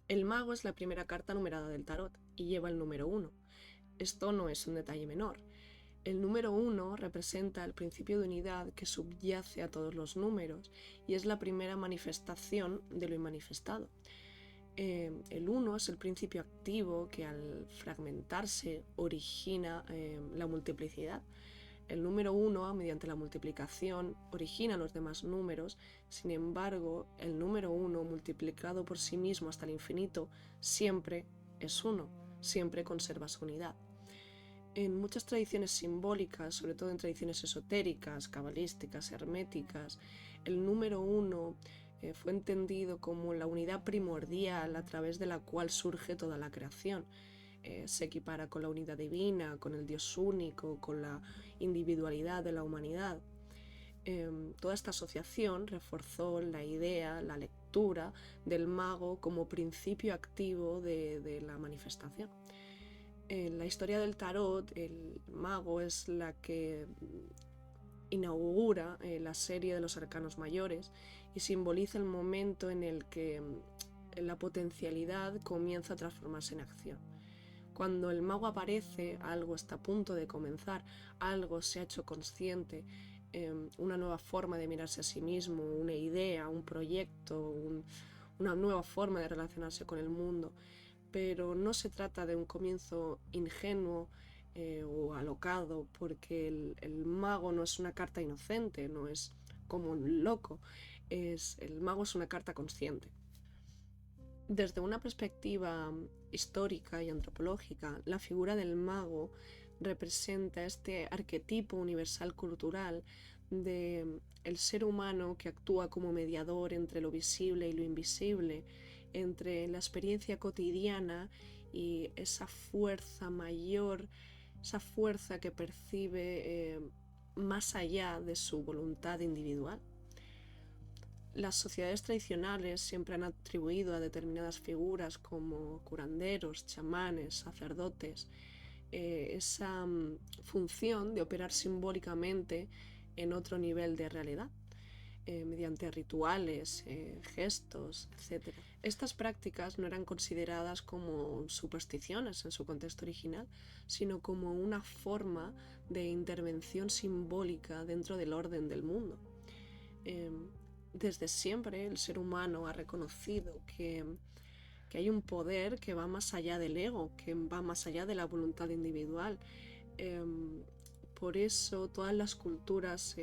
El mago es la primera carta numerada del tarot y lleva el número 1. Esto no es un detalle menor. El número 1 representa el principio de unidad que subyace a todos los números y es la primera manifestación de lo inmanifestado. El 1 es el principio activo que al fragmentarse origina la multiplicidad. El número 1, mediante la multiplicación, origina los demás números. Sin embargo, el número 1 multiplicado por sí mismo hasta el infinito siempre es 1, siempre conserva su unidad. En muchas tradiciones simbólicas, sobre todo en tradiciones esotéricas, cabalísticas, herméticas, el número 1 fue entendido como la unidad primordial a través de la cual surge toda la creación. Se equipara con la unidad divina, con el Dios único, con la individualidad de la humanidad. Toda esta asociación reforzó la idea, la lectura del mago como principio activo de la manifestación. En la historia del tarot, el mago es la que inaugura la serie de los arcanos mayores y simboliza el momento en el que la potencialidad comienza a transformarse en acción. Cuando el mago aparece, algo está a punto de comenzar, algo se ha hecho consciente, una nueva forma de mirarse a sí mismo, una idea, un proyecto, una nueva forma de relacionarse con el mundo. Pero no se trata de un comienzo ingenuo o alocado, porque el mago no es una carta inocente, no es como un loco, el mago es una carta consciente. Desde una perspectiva histórica y antropológica, la figura del mago representa este arquetipo universal cultural de el ser humano que actúa como mediador entre lo visible y lo invisible, entre la experiencia cotidiana y esa fuerza mayor, esa fuerza que percibe más allá de su voluntad individual. Las sociedades tradicionales siempre han atribuido a determinadas figuras como curanderos, chamanes, sacerdotes, esa función de operar simbólicamente en otro nivel de realidad, mediante rituales, gestos, etc. Estas prácticas no eran consideradas como supersticiones en su contexto original, sino como una forma de intervención simbólica dentro del orden del mundo. Desde siempre el ser humano ha reconocido que hay un poder que va más allá del ego, que va más allá de la voluntad individual. Por eso todas las culturas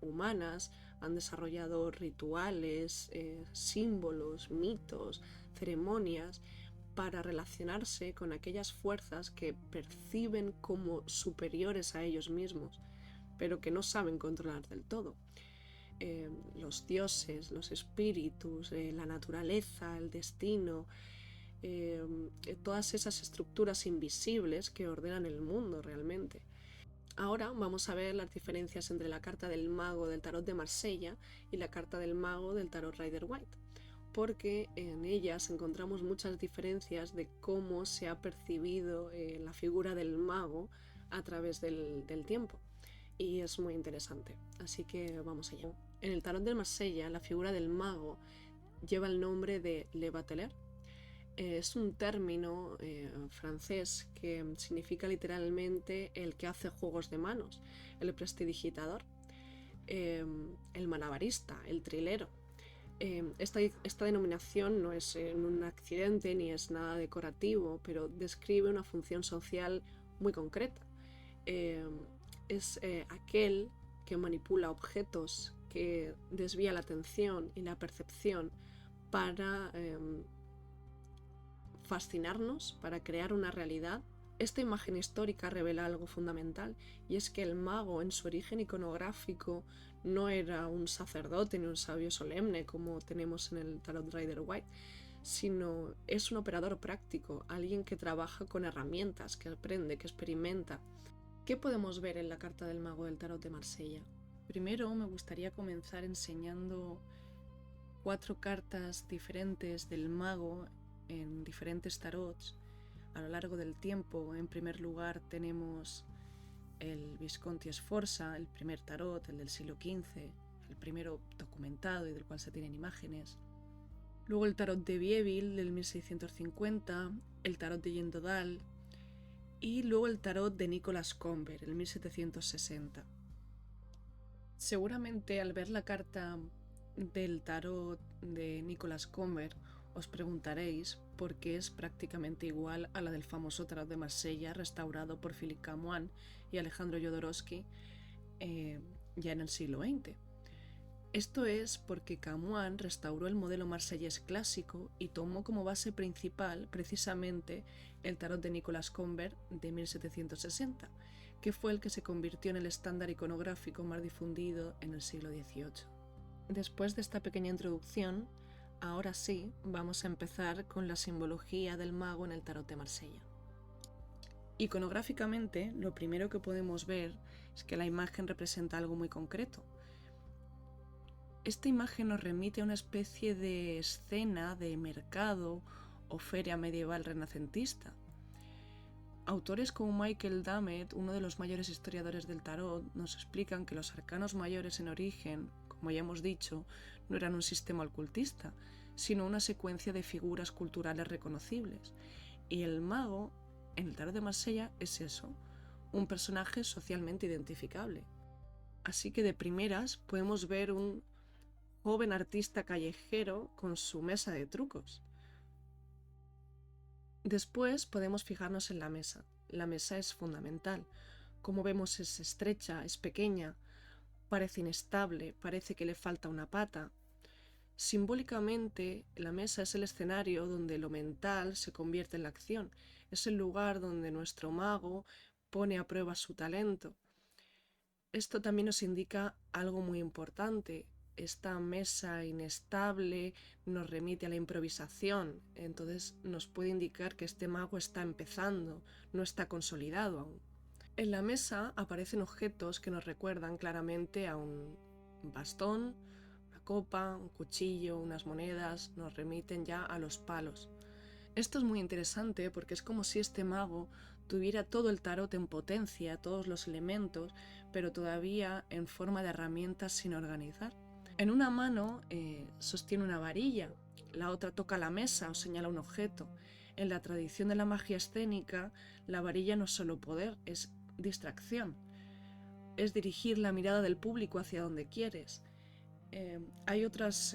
humanas han desarrollado rituales, símbolos, mitos, ceremonias para relacionarse con aquellas fuerzas que perciben como superiores a ellos mismos, pero que no saben controlar del todo. Los dioses, los espíritus, la naturaleza, el destino, todas esas estructuras invisibles que ordenan el mundo realmente. Ahora vamos a ver las diferencias entre la carta del mago del tarot de Marsella y la carta del mago del tarot Rider-Waite, porque en ellas encontramos muchas diferencias de cómo se ha percibido la figura del mago a través del tiempo. Y es muy interesante, así que vamos allá. En el tarot de Marsella, la figura del mago lleva el nombre de Le Bateleur. Es un término francés que significa literalmente el que hace juegos de manos, el prestidigitador, el malabarista, el trilero. Esta denominación no es un accidente ni es nada decorativo, pero describe una función social muy concreta. Es aquel que manipula objetos, que desvía la atención y la percepción para fascinarnos, para crear una realidad. Esta imagen histórica revela algo fundamental, y es que el mago en su origen iconográfico no era un sacerdote ni un sabio solemne como tenemos en el tarot Rider-Waite, sino es un operador práctico, alguien que trabaja con herramientas, que aprende, que experimenta. ¿Qué podemos ver en la carta del mago del tarot de Marsella? Primero me gustaría comenzar enseñando 4 cartas diferentes del mago en diferentes tarots a lo largo del tiempo. En primer lugar tenemos el Visconti Sforza, el primer tarot, el del siglo XV, el primero documentado y del cual se tienen imágenes. Luego el tarot de Bieville del 1650, el tarot de Yendodal y luego el tarot de Nicholas Conver, el 1760. Seguramente al ver la carta del tarot de Nicholas Conver os preguntaréis por qué es prácticamente igual a la del famoso tarot de Marsella restaurado por Philippe Camoin y Alejandro Jodorowsky ya en el siglo XX. Esto es porque Camoin restauró el modelo marsellés clásico y tomó como base principal precisamente el tarot de Nicholas Conver de 1760, que fue el que se convirtió en el estándar iconográfico más difundido en el siglo XVIII. Después de esta pequeña introducción, ahora sí vamos a empezar con la simbología del mago en el tarot de Marsella. Iconográficamente, lo primero que podemos ver es que la imagen representa algo muy concreto. Esta imagen nos remite a una especie de escena de mercado o feria medieval renacentista. Autores como Michael Dummett, uno de los mayores historiadores del tarot, nos explican que los arcanos mayores en origen, como ya hemos dicho, no eran un sistema ocultista, sino una secuencia de figuras culturales reconocibles. Y el mago, en el tarot de Marsella, es eso, un personaje socialmente identificable. Así que de primeras podemos ver un joven artista callejero con su mesa de trucos. Después podemos fijarnos en la mesa. La mesa es fundamental. Como vemos, es estrecha, es pequeña, parece inestable, parece que le falta una pata. Simbólicamente, la mesa es el escenario donde lo mental se convierte en la acción. Es el lugar donde nuestro mago pone a prueba su talento. Esto también nos indica algo muy importante. Esta mesa inestable nos remite a la improvisación, entonces nos puede indicar que este mago está empezando, no está consolidado aún. En la mesa aparecen objetos que nos recuerdan claramente a un bastón, una copa, un cuchillo, unas monedas, nos remiten ya a los palos. Esto es muy interesante porque es como si este mago tuviera todo el tarot en potencia, todos los elementos, pero todavía en forma de herramientas sin organizar. En una mano sostiene una varilla, la otra toca la mesa o señala un objeto. En la tradición de la magia escénica, la varilla no es solo poder, es distracción. Es dirigir la mirada del público hacia donde quieres. Hay otros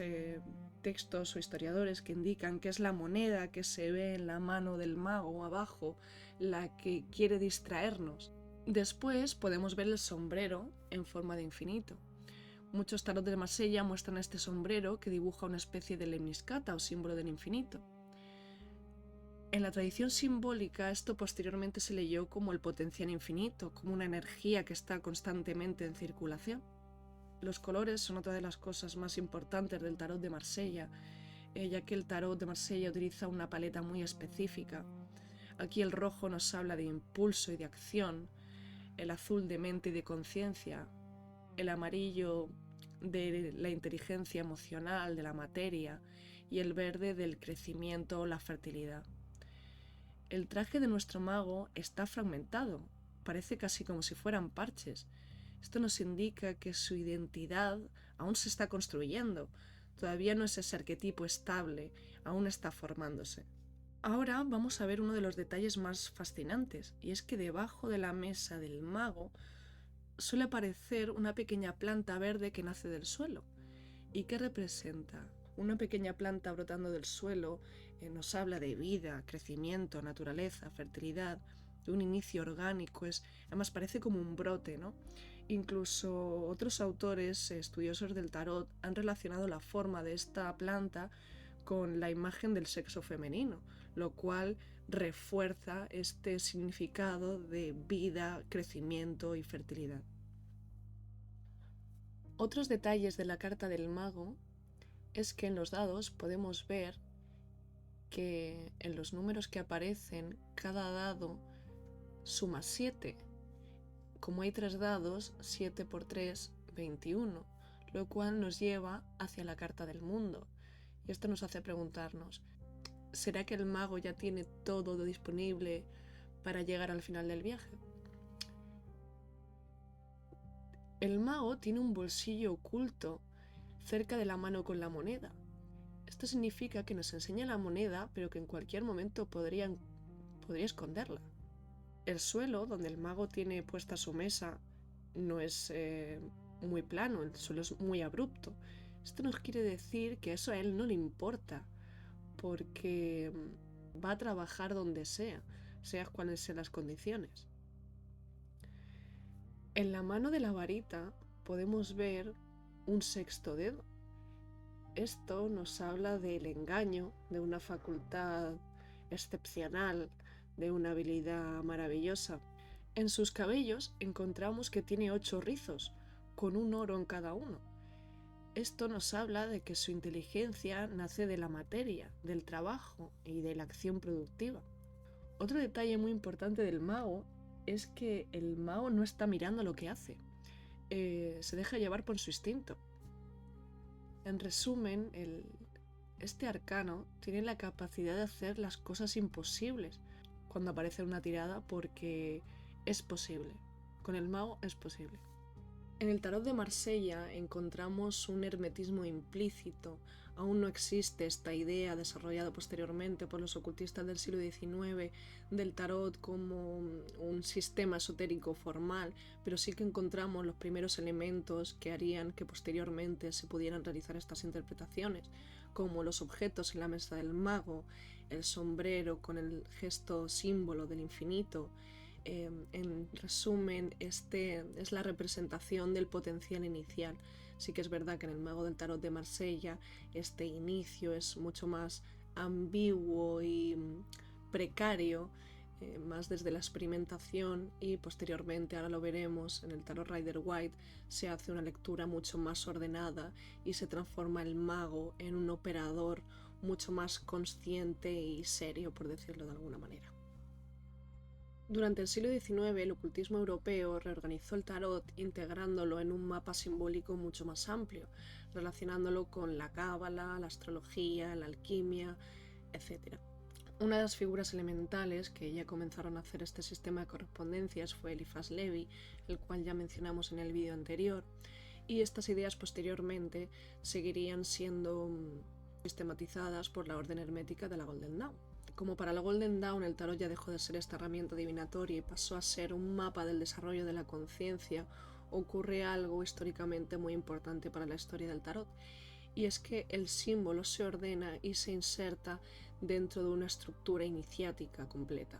textos o historiadores que indican que es la moneda que se ve en la mano del mago abajo la que quiere distraernos. Después podemos ver el sombrero en forma de infinito. Muchos tarot de Marsella muestran este sombrero que dibuja una especie de lemniscata o símbolo del infinito. En la tradición simbólica esto posteriormente se leyó como el potencial infinito, como una energía que está constantemente en circulación. Los colores son otra de las cosas más importantes del tarot de Marsella, ya que el tarot de Marsella utiliza una paleta muy específica. Aquí el rojo nos habla de impulso y de acción, el azul de mente y de conciencia, el amarillo de la inteligencia emocional, de la materia, y el verde del crecimiento o la fertilidad. El traje de nuestro mago está fragmentado, parece casi como si fueran parches. Esto nos indica que su identidad aún se está construyendo, todavía no es ese arquetipo estable, aún está formándose. Ahora vamos a ver uno de los detalles más fascinantes, y es que debajo de la mesa del mago suele aparecer una pequeña planta verde que nace del suelo. ¿Y qué representa? Una pequeña planta brotando del suelo nos habla de vida, crecimiento, naturaleza, fertilidad, de un inicio orgánico, además parece como un brote, ¿no? Incluso otros autores estudiosos del tarot han relacionado la forma de esta planta con la imagen del sexo femenino, lo cual refuerza este significado de vida, crecimiento y fertilidad. Otros detalles de la carta del mago es que en los dados podemos ver que en los números que aparecen cada dado suma 7. Como hay 3 dados, 7 por 3, 21, lo cual nos lleva hacia la carta del mundo. Y esto nos hace preguntarnos, ¿será que el mago ya tiene todo lo disponible para llegar al final del viaje? El mago tiene un bolsillo oculto cerca de la mano con la moneda. Esto significa que nos enseña la moneda, pero que en cualquier momento podría esconderla. El suelo donde el mago tiene puesta su mesa no es muy plano, el suelo es muy abrupto. Esto nos quiere decir que eso a él no le importa, porque va a trabajar donde sea cuáles sean las condiciones. En la mano de la varita podemos ver un sexto dedo. Esto nos habla del engaño, de una facultad excepcional, de una habilidad maravillosa. En sus cabellos encontramos que tiene 8 rizos, con un oro en cada uno. Esto nos habla de que su inteligencia nace de la materia, del trabajo y de la acción productiva. Otro detalle muy importante del mago es que el mago no está mirando lo que hace, se deja llevar por su instinto. En resumen, este arcano tiene la capacidad de hacer las cosas imposibles cuando aparece una tirada, porque es posible. Con el mago es posible. En el tarot de Marsella encontramos un hermetismo implícito. Aún no existe esta idea desarrollada posteriormente por los ocultistas del siglo XIX del tarot como un sistema esotérico formal, pero sí que encontramos los primeros elementos que harían que posteriormente se pudieran realizar estas interpretaciones, como los objetos en la mesa del mago, el sombrero con el gesto símbolo del infinito. En resumen, este es la representación del potencial inicial. Sí que es verdad que en el Mago del Tarot de Marsella este inicio es mucho más ambiguo y precario, más desde la experimentación, y posteriormente, ahora lo veremos, en el Tarot Rider-Waite se hace una lectura mucho más ordenada y se transforma el mago en un operador mucho más consciente y serio, por decirlo de alguna manera. Durante el siglo XIX, el ocultismo europeo reorganizó el tarot integrándolo en un mapa simbólico mucho más amplio, relacionándolo con la cábala, la astrología, la alquimia, etc. Una de las figuras elementales que ya comenzaron a hacer este sistema de correspondencias fue Eliphas Levi, el cual ya mencionamos en el vídeo anterior, y estas ideas posteriormente seguirían siendo sistematizadas por la orden hermética de la Golden Dawn. Como para la Golden Dawn, el tarot ya dejó de ser esta herramienta divinatoria y pasó a ser un mapa del desarrollo de la conciencia, ocurre algo históricamente muy importante para la historia del tarot, y es que el símbolo se ordena y se inserta dentro de una estructura iniciática completa.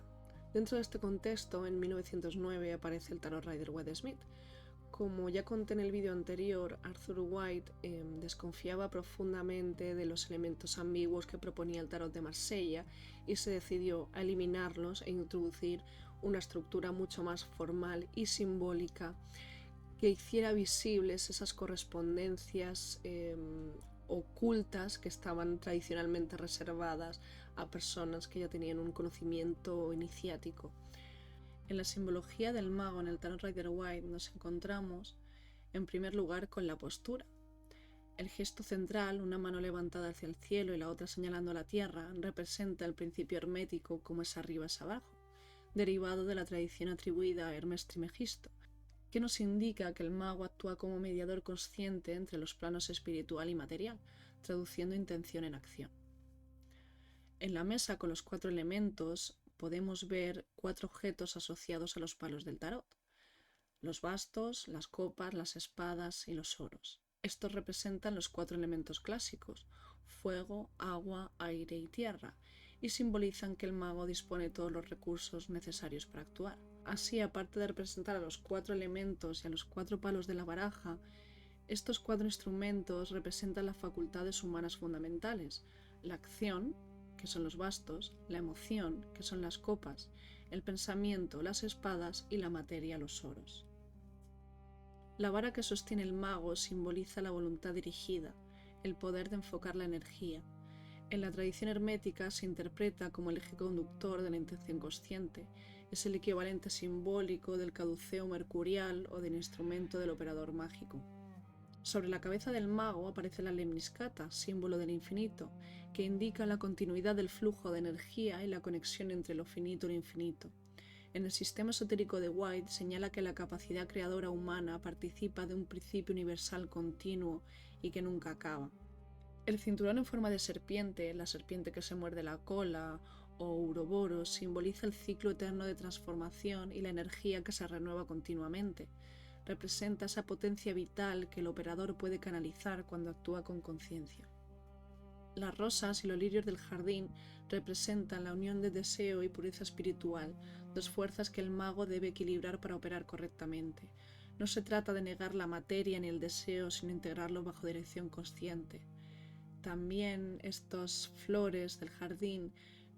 Dentro de este contexto, en 1909 aparece el tarot Rider-Waite-Smith. Como ya conté en el vídeo anterior, Arthur White desconfiaba profundamente de los elementos ambiguos que proponía el tarot de Marsella y se decidió a eliminarlos e introducir una estructura mucho más formal y simbólica que hiciera visibles esas correspondencias ocultas que estaban tradicionalmente reservadas a personas que ya tenían un conocimiento iniciático. En la simbología del mago en el Tarot Rider-Waite nos encontramos, en primer lugar, con la postura. El gesto central, una mano levantada hacia el cielo y la otra señalando a la tierra, representa el principio hermético como es arriba es abajo, derivado de la tradición atribuida a Hermes Trismegisto, que nos indica que el mago actúa como mediador consciente entre los planos espiritual y material, traduciendo intención en acción. En la mesa con los 4 elementos podemos ver 4 objetos asociados a los palos del tarot: los bastos, las copas, las espadas y los oros. Estos representan los 4 elementos clásicos: fuego, agua, aire y tierra, y simbolizan que el mago dispone de todos los recursos necesarios para actuar. Así, aparte de representar a los 4 elementos y a los 4 palos de la baraja, estos 4 instrumentos representan las facultades humanas fundamentales: la acción, que son los bastos, la emoción, que son las copas, el pensamiento, las espadas, y la materia, los oros. La vara que sostiene el mago simboliza la voluntad dirigida, el poder de enfocar la energía. En la tradición hermética se interpreta como el eje conductor de la intención consciente, es el equivalente simbólico del caduceo mercurial o del instrumento del operador mágico. Sobre la cabeza del mago aparece la lemniscata, símbolo del infinito, que indica la continuidad del flujo de energía y la conexión entre lo finito y lo infinito. En el sistema esotérico de White señala que la capacidad creadora humana participa de un principio universal continuo y que nunca acaba. El cinturón en forma de serpiente, la serpiente que se muerde la cola, o Ouroboros, simboliza el ciclo eterno de transformación y la energía que se renueva continuamente. Representa esa potencia vital que el operador puede canalizar cuando actúa con conciencia. Las rosas y los lirios del jardín representan la unión de deseo y pureza espiritual, dos fuerzas que el mago debe equilibrar para operar correctamente. No se trata de negar la materia ni el deseo, sino integrarlo bajo dirección consciente. También estas flores del jardín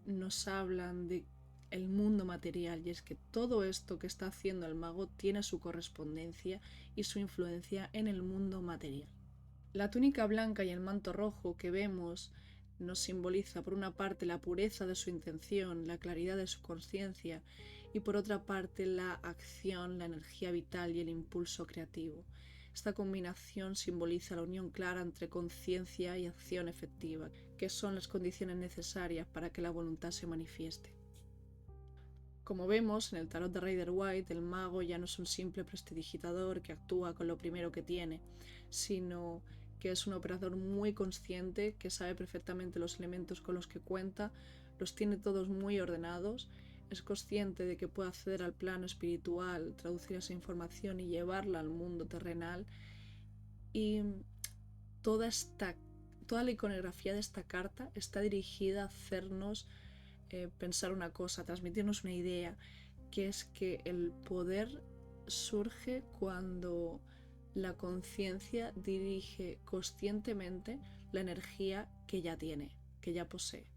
nos hablan de el mundo material, y es que todo esto que está haciendo el mago tiene su correspondencia y su influencia en el mundo material. La túnica blanca y el manto rojo que vemos nos simboliza por una parte la pureza de su intención, la claridad de su conciencia, y por otra parte la acción, la energía vital y el impulso creativo. Esta combinación simboliza la unión clara entre conciencia y acción efectiva, que son las condiciones necesarias para que la voluntad se manifieste. Como vemos en el tarot de Rider-Waite, el mago ya no es un simple prestidigitador que actúa con lo primero que tiene, sino que es un operador muy consciente, que sabe perfectamente los elementos con los que cuenta, los tiene todos muy ordenados, es consciente de que puede acceder al plano espiritual, traducir esa información y llevarla al mundo terrenal, y toda la iconografía de esta carta está dirigida a hacernos pensar una cosa, transmitirnos una idea, que es que el poder surge cuando la conciencia dirige conscientemente la energía que ya tiene, que ya posee.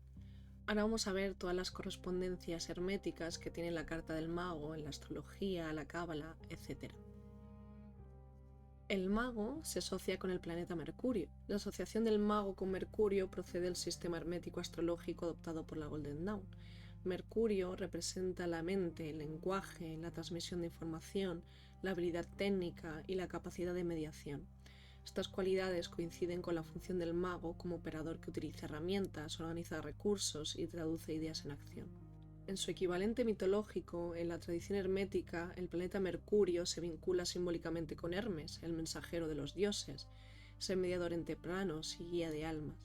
Ahora vamos a ver todas las correspondencias herméticas que tiene la carta del mago en la astrología, la cábala, etc. El mago se asocia con el planeta Mercurio. La asociación del mago con Mercurio procede del sistema hermético astrológico adoptado por la Golden Dawn. Mercurio representa la mente, el lenguaje, la transmisión de información, la habilidad técnica y la capacidad de mediación. Estas cualidades coinciden con la función del mago como operador que utiliza herramientas, organiza recursos y traduce ideas en acción. En su equivalente mitológico, en la tradición hermética, el planeta Mercurio se vincula simbólicamente con Hermes, el mensajero de los dioses, es el mediador entre planos y guía de almas.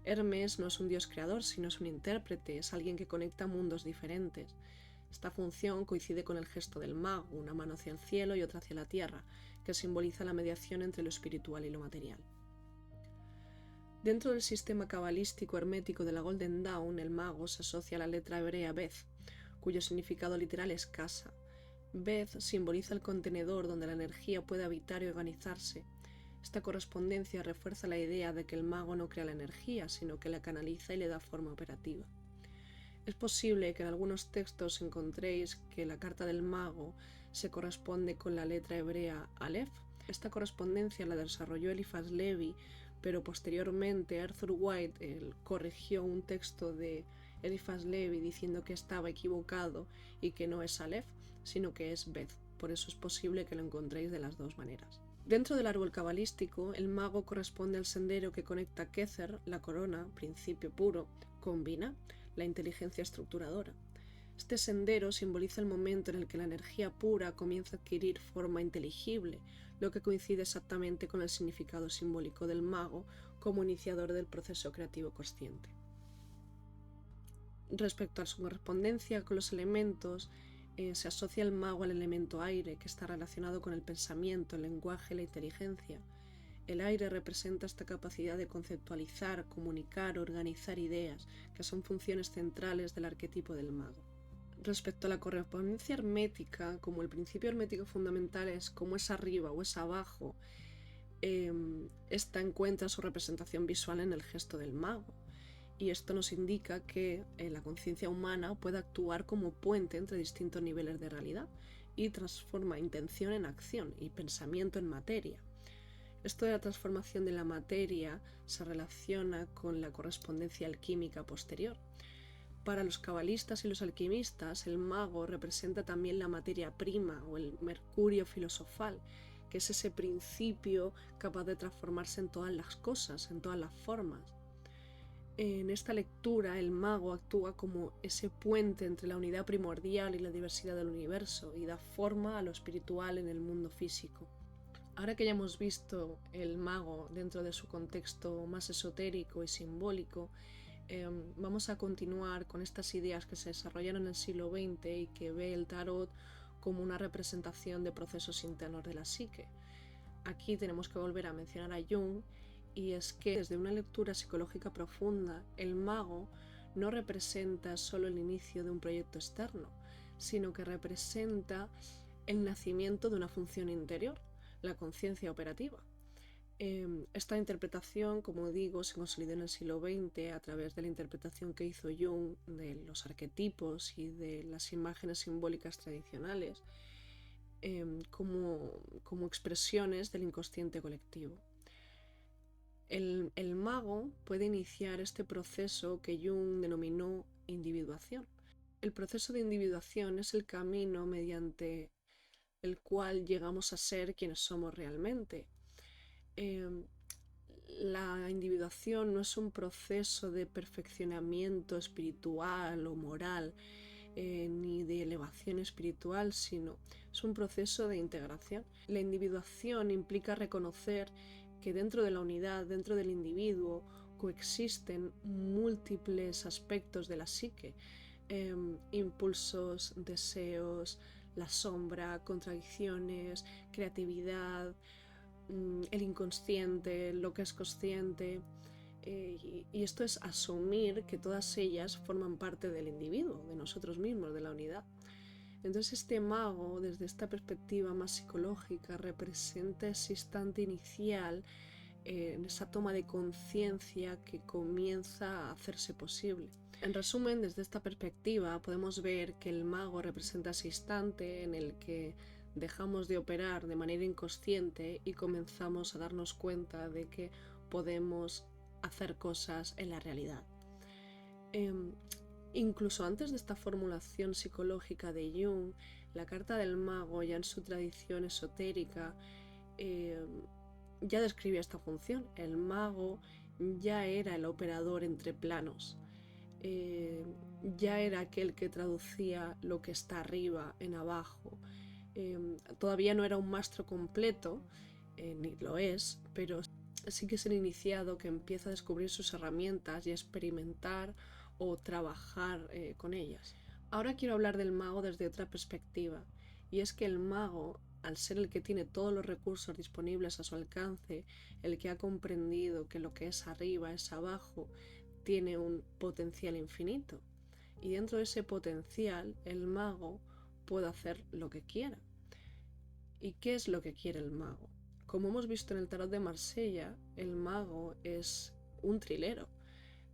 Hermes no es un dios creador, sino es un intérprete, es alguien que conecta mundos diferentes. Esta función coincide con el gesto del mago, una mano hacia el cielo y otra hacia la tierra, que simboliza la mediación entre lo espiritual y lo material. Dentro del sistema cabalístico hermético de la Golden Dawn, el mago se asocia a la letra hebrea Beth, cuyo significado literal es casa. Beth simboliza el contenedor donde la energía puede habitar y organizarse. Esta correspondencia refuerza la idea de que el mago no crea la energía, sino que la canaliza y le da forma operativa. Es posible que en algunos textos encontréis que la carta del mago se corresponde con la letra hebrea Aleph. Esta correspondencia la desarrolló Eliphas Levi, pero posteriormente Arthur White corrigió un texto de Eliphas Levi diciendo que estaba equivocado y que no es Aleph, sino que es Beth. Por eso es posible que lo encontréis de las dos maneras. Dentro del árbol cabalístico, el mago corresponde al sendero que conecta Kether, la corona, principio puro, con Binah, la inteligencia estructuradora. Este sendero simboliza el momento en el que la energía pura comienza a adquirir forma inteligible, lo que coincide exactamente con el significado simbólico del mago como iniciador del proceso creativo consciente. Respecto a su correspondencia con los elementos, se asocia el mago al elemento aire, que está relacionado con el pensamiento, el lenguaje y la inteligencia. El aire representa esta capacidad de conceptualizar, comunicar, organizar ideas, que son funciones centrales del arquetipo del mago. Respecto a la correspondencia hermética, como el principio hermético fundamental es cómo es arriba o es abajo, esta encuentra su representación visual en el gesto del mago. Y esto nos indica que la conciencia humana puede actuar como puente entre distintos niveles de realidad y transforma intención en acción y pensamiento en materia. Esto de la transformación de la materia se relaciona con la correspondencia alquímica posterior. Para los cabalistas y los alquimistas, el mago representa también la materia prima o el mercurio filosofal, que es ese principio capaz de transformarse en todas las cosas, en todas las formas. En esta lectura, el mago actúa como ese puente entre la unidad primordial y la diversidad del universo y da forma a lo espiritual en el mundo físico. Ahora que ya hemos visto el mago dentro de su contexto más esotérico y simbólico, vamos a continuar con estas ideas que se desarrollaron en el siglo XX y que ve el tarot como una representación de procesos internos de la psique. Aquí tenemos que volver a mencionar a Jung, y es que desde una lectura psicológica profunda, el mago no representa solo el inicio de un proyecto externo, sino que representa el nacimiento de una función interior, la conciencia operativa. Esta interpretación, como digo, se consolidó en el siglo XX a través de la interpretación que hizo Jung de los arquetipos y de las imágenes simbólicas tradicionales como expresiones del inconsciente colectivo. El mago puede iniciar este proceso que Jung denominó individuación. El proceso de individuación es el camino mediante el cual llegamos a ser quienes somos realmente. La individuación no es un proceso de perfeccionamiento espiritual o moral, ni de elevación espiritual, sino es un proceso de integración. La individuación implica reconocer que dentro de la unidad, dentro del individuo, coexisten múltiples aspectos de la psique, impulsos, deseos, la sombra, contradicciones, creatividad, el inconsciente, lo que es consciente, y esto es asumir que todas ellas forman parte del individuo, de nosotros mismos, de la unidad. Entonces este mago, desde esta perspectiva más psicológica, representa ese instante inicial, en esa toma de conciencia que comienza a hacerse posible. En resumen, desde esta perspectiva podemos ver que el mago representa ese instante en el que dejamos de operar de manera inconsciente y comenzamos a darnos cuenta de que podemos hacer cosas en la realidad. Incluso antes de esta formulación psicológica de Jung, la carta del mago, ya en su tradición esotérica, ya describía esta función. El mago ya era el operador entre planos, ya era aquel que traducía lo que está arriba en abajo. Todavía no era un maestro completo, ni lo es, pero sí que es el iniciado que empieza a descubrir sus herramientas y a experimentar o trabajar con ellas. Ahora quiero hablar del mago desde otra perspectiva, y es que el mago, al ser el que tiene todos los recursos disponibles a su alcance, el que ha comprendido que lo que es arriba es abajo, tiene un potencial infinito. Y dentro de ese potencial, el mago puede hacer lo que quiera. ¿Y qué es lo que quiere el mago? Como hemos visto en el tarot de Marsella, el mago es un trilero,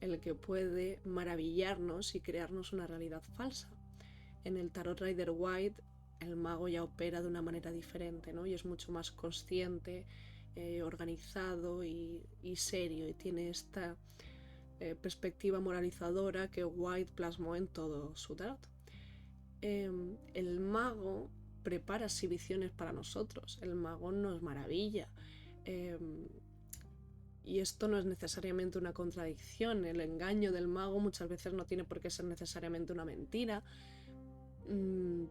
el que puede maravillarnos y crearnos una realidad falsa. En el tarot Rider-Waite, el mago ya opera de una manera diferente, ¿no? Y es mucho más consciente, organizado y serio, y tiene esta perspectiva moralizadora que Waite plasmó en todo su tarot. El mago prepara exhibiciones para nosotros, el mago nos maravilla, y esto no es necesariamente una contradicción. El engaño del mago muchas veces no tiene por qué ser necesariamente una mentira,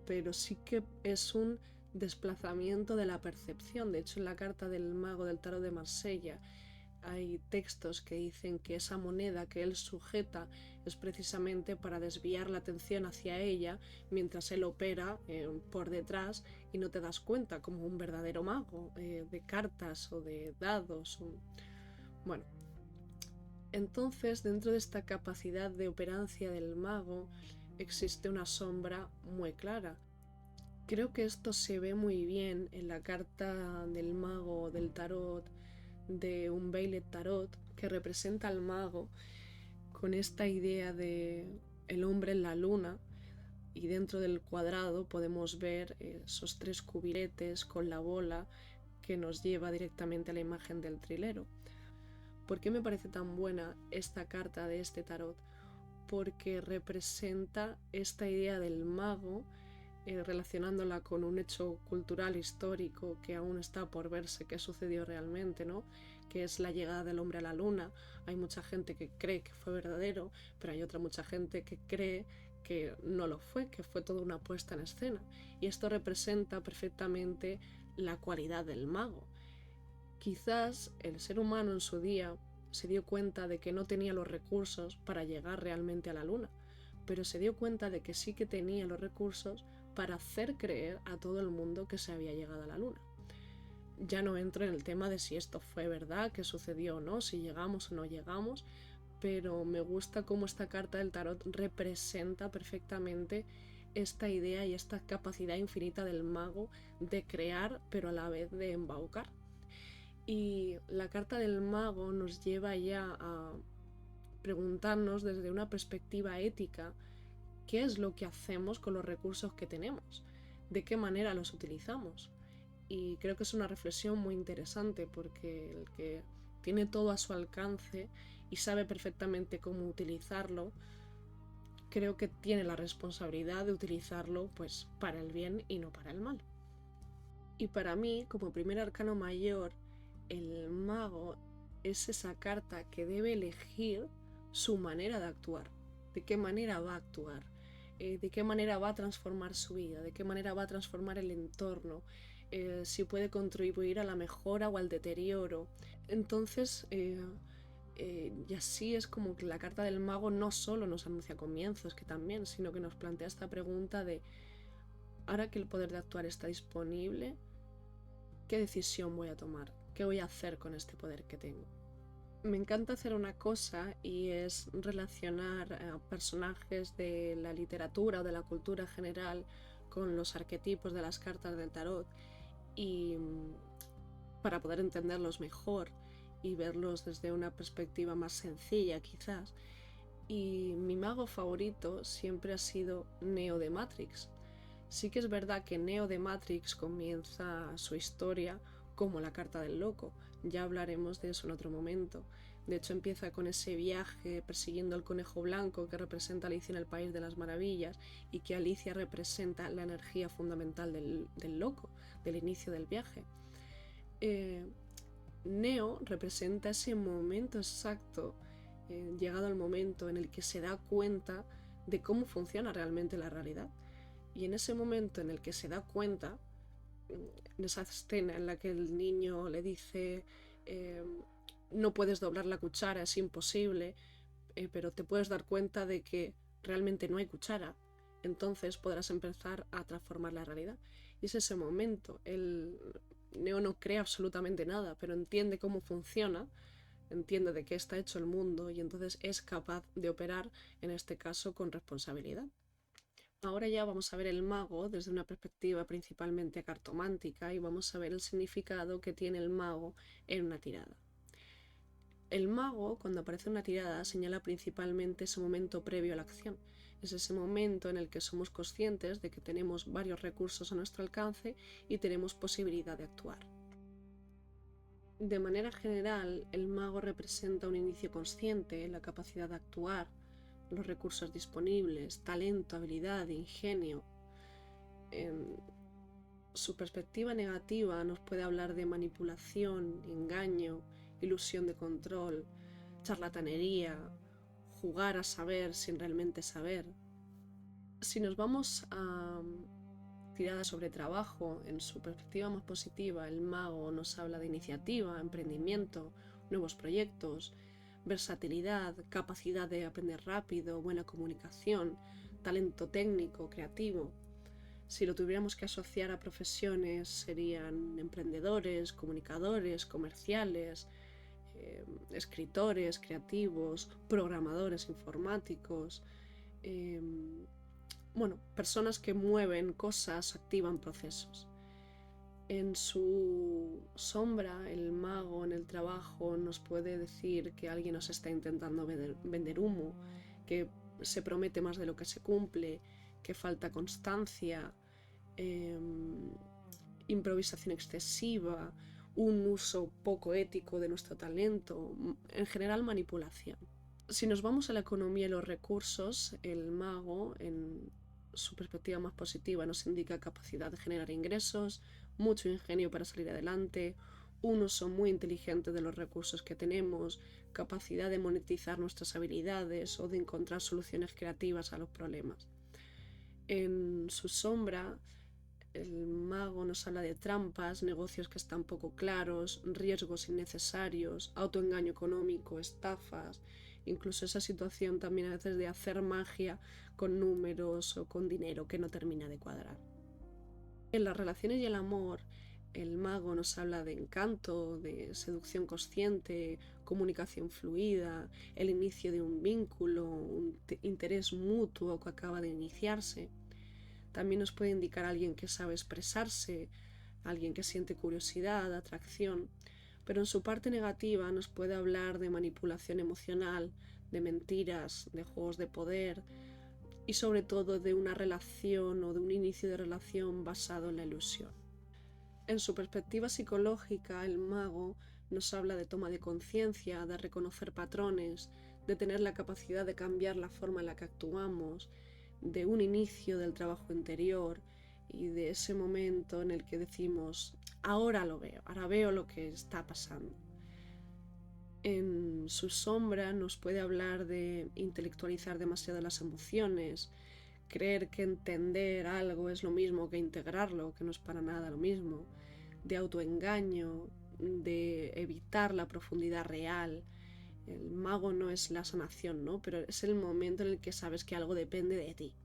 pero sí que es un desplazamiento de la percepción. De hecho, en la carta del mago del tarot de Marsella hay textos que dicen que esa moneda que él sujeta es precisamente para desviar la atención hacia ella mientras él opera por detrás, y no te das cuenta, como un verdadero mago de cartas o de dados. Bueno, entonces dentro de esta capacidad de operancia del mago existe una sombra muy clara. Creo que esto se ve muy bien en la carta del mago del tarot de un Violet Tarot, que representa al mago con esta idea de el hombre en la luna, y dentro del cuadrado podemos ver esos tres cubiletes con la bola que nos lleva directamente a la imagen del trilero. ¿Por qué me parece tan buena esta carta de este tarot? Porque representa esta idea del mago, relacionándola con un hecho cultural histórico que aún está por verse qué sucedió realmente, ¿no? Que es la llegada del hombre a la luna. Hay mucha gente que cree que fue verdadero, pero hay mucha gente que cree que no lo fue, que fue toda una puesta en escena. Y esto representa perfectamente la cualidad del mago. Quizás el ser humano en su día se dio cuenta de que no tenía los recursos para llegar realmente a la luna, pero se dio cuenta de que sí que tenía los recursos para hacer creer a todo el mundo que se había llegado a la luna. Ya no entro en el tema de si esto fue verdad, que sucedió o no, si llegamos o no llegamos, pero me gusta cómo esta carta del tarot representa perfectamente esta idea y esta capacidad infinita del mago de crear, pero a la vez de embaucar. Y la carta del mago nos lleva ya a preguntarnos desde una perspectiva ética qué es lo que hacemos con los recursos que tenemos, de qué manera los utilizamos. Y creo que es una reflexión muy interesante porque el que tiene todo a su alcance y sabe perfectamente cómo utilizarlo, creo que tiene la responsabilidad de utilizarlo pues para el bien y no para el mal. Y para mí, como primer arcano mayor, el mago es esa carta que debe elegir su manera de actuar, de qué manera va a actuar, de qué manera va a transformar su vida, de qué manera va a transformar el entorno, si puede contribuir a la mejora o al deterioro. Entonces, y así es como que la carta del mago no solo nos anuncia comienzos, que también, sino que nos plantea esta pregunta de, ahora que el poder de actuar está disponible, ¿qué decisión voy a tomar? ¿Qué voy a hacer con este poder que tengo? Me encanta hacer una cosa y es relacionar a personajes de la literatura o de la cultura general con los arquetipos de las cartas del tarot y para poder entenderlos mejor y verlos desde una perspectiva más sencilla quizás. Y mi mago favorito siempre ha sido Neo de Matrix. Sí que es verdad que Neo de Matrix comienza su historia como la carta del loco, ya hablaremos de eso en otro momento. De hecho empieza con ese viaje persiguiendo al conejo blanco que representa a Alicia en el País de las Maravillas y que Alicia representa la energía fundamental del loco, del inicio del viaje. Neo representa ese momento exacto, llegado el momento en el que se da cuenta de cómo funciona realmente la realidad. Y en ese momento en el que se da cuenta, en esa escena en la que el niño le dice no puedes doblar la cuchara, es imposible, pero te puedes dar cuenta de que realmente no hay cuchara, entonces podrás empezar a transformar la realidad. Y es ese momento, el Neo no cree absolutamente nada, pero entiende cómo funciona, entiende de qué está hecho el mundo y entonces es capaz de operar, en este caso, con responsabilidad. Ahora ya vamos a ver el mago desde una perspectiva principalmente cartomántica y vamos a ver el significado que tiene el mago en una tirada. El mago, cuando aparece en una tirada, señala principalmente ese momento previo a la acción. Es ese momento en el que somos conscientes de que tenemos varios recursos a nuestro alcance y tenemos posibilidad de actuar. De manera general, el mago representa un inicio consciente, la capacidad de actuar, los recursos disponibles, talento, habilidad, ingenio. En su perspectiva negativa nos puede hablar de manipulación, engaño, ilusión de control, charlatanería, jugar a saber sin realmente saber. Si nos vamos a tirada sobre trabajo, en su perspectiva más positiva, el mago nos habla de iniciativa, emprendimiento, nuevos proyectos, versatilidad, capacidad de aprender rápido, buena comunicación, talento técnico, creativo. Si lo tuviéramos que asociar a profesiones, serían emprendedores, comunicadores, comerciales, escritores, creativos, programadores informáticos, personas que mueven cosas, activan procesos. En su sombra, el mago en el trabajo nos puede decir que alguien nos está intentando vender humo, que se promete más de lo que se cumple, que falta constancia, improvisación excesiva, un uso poco ético de nuestro talento, en general manipulación. Si nos vamos a la economía y los recursos, el mago, en su perspectiva más positiva, nos indica capacidad de generar ingresos, mucho ingenio para salir adelante, un uso muy inteligente de los recursos que tenemos, capacidad de monetizar nuestras habilidades o de encontrar soluciones creativas a los problemas. En su sombra El mago nos habla de trampas, negocios que están poco claros, riesgos innecesarios, autoengaño económico, estafas, incluso esa situación también a veces de hacer magia con números o con dinero que no termina de cuadrar. En las relaciones y el amor, el mago nos habla de encanto, de seducción consciente, comunicación fluida, el inicio de un vínculo, un interés mutuo que acaba de iniciarse. También nos puede indicar a alguien que sabe expresarse, alguien que siente curiosidad, atracción, pero en su parte negativa nos puede hablar de manipulación emocional, de mentiras, de juegos de poder y sobre todo de una relación o de un inicio de relación basado en la ilusión. En su perspectiva psicológica, el mago nos habla de toma de conciencia, de reconocer patrones, de tener la capacidad de cambiar la forma en la que actuamos, de un inicio del trabajo interior y de ese momento en el que decimos, ahora lo veo, ahora veo lo que está pasando. En su sombra nos puede hablar de intelectualizar demasiado las emociones, creer que entender algo es lo mismo que integrarlo, que no es para nada lo mismo, de autoengaño, de evitar la profundidad real. El mago no es la sanación, ¿no? Pero es el momento en el que sabes que algo depende de ti.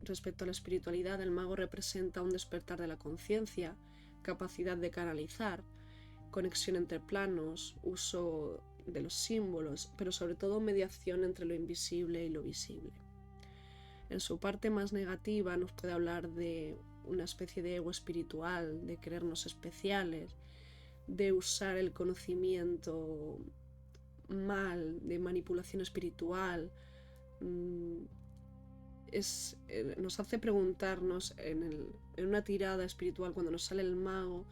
Respecto a la espiritualidad, el mago representa un despertar de la conciencia, capacidad de canalizar, conexión entre planos, uso de los símbolos, pero sobre todo mediación entre lo invisible y lo visible. En su parte más negativa nos puede hablar de una especie de ego espiritual, de creernos especiales, de usar el conocimiento mal, de manipulación espiritual. Nos hace preguntarnos en una tirada espiritual, cuando nos sale el mago,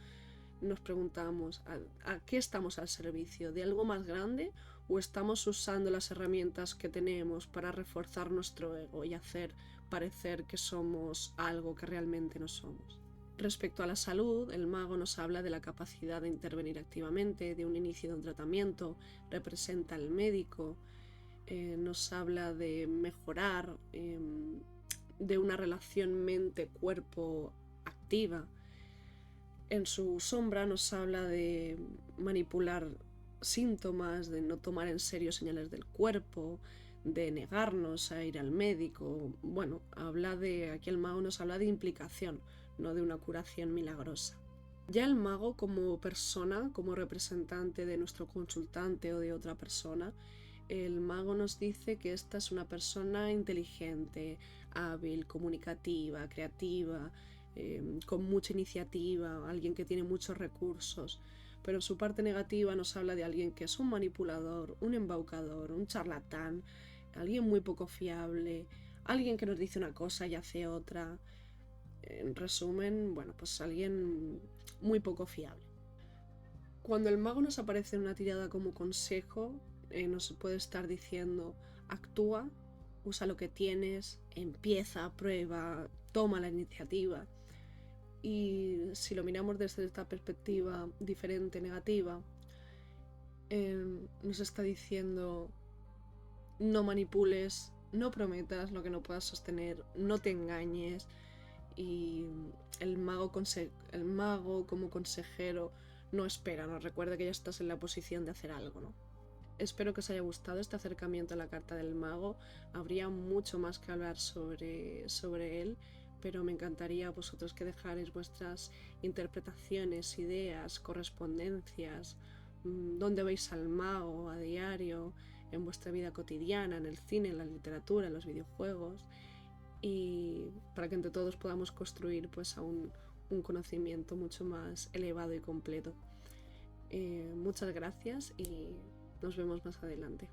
nos preguntamos ¿a qué estamos al servicio? ¿De algo más grande? ¿O estamos usando las herramientas que tenemos para reforzar nuestro ego y hacer parecer que somos algo que realmente no somos? Respecto a la salud, el mago nos habla de la capacidad de intervenir activamente, de un inicio de un tratamiento, representa al médico, nos habla de mejorar, de una relación mente-cuerpo activa. En su sombra nos habla de manipular síntomas, de no tomar en serio señales del cuerpo, de negarnos a ir al médico. Bueno, aquí el mago nos habla de implicación, no de una curación milagrosa. Ya el mago como persona, como representante de nuestro consultante o de otra persona, el mago nos dice que esta es una persona inteligente, hábil, comunicativa, creativa, con mucha iniciativa, alguien que tiene muchos recursos. Pero en su parte negativa nos habla de alguien que es un manipulador, un embaucador, un charlatán, alguien muy poco fiable, alguien que nos dice una cosa y hace otra. En resumen, bueno, pues alguien muy poco fiable. Cuando el mago nos aparece en una tirada como consejo, nos puede estar diciendo: actúa, usa lo que tienes, empieza, prueba, toma la iniciativa. Y si lo miramos desde esta perspectiva diferente, negativa, nos está diciendo: no manipules, no prometas lo que no puedas sostener, no te engañes. Y el mago como consejero no espera, nos recuerda que ya estás en la posición de hacer algo, ¿no? Espero que os haya gustado este acercamiento a la carta del mago. Habría mucho más que hablar sobre él, pero me encantaría vosotros que dejarais vuestras interpretaciones, ideas, correspondencias, dónde veis al mago a diario, en vuestra vida cotidiana, en el cine, en la literatura, en los videojuegos, y para que entre todos podamos construir pues un conocimiento mucho más elevado y completo. Muchas gracias y nos vemos más adelante.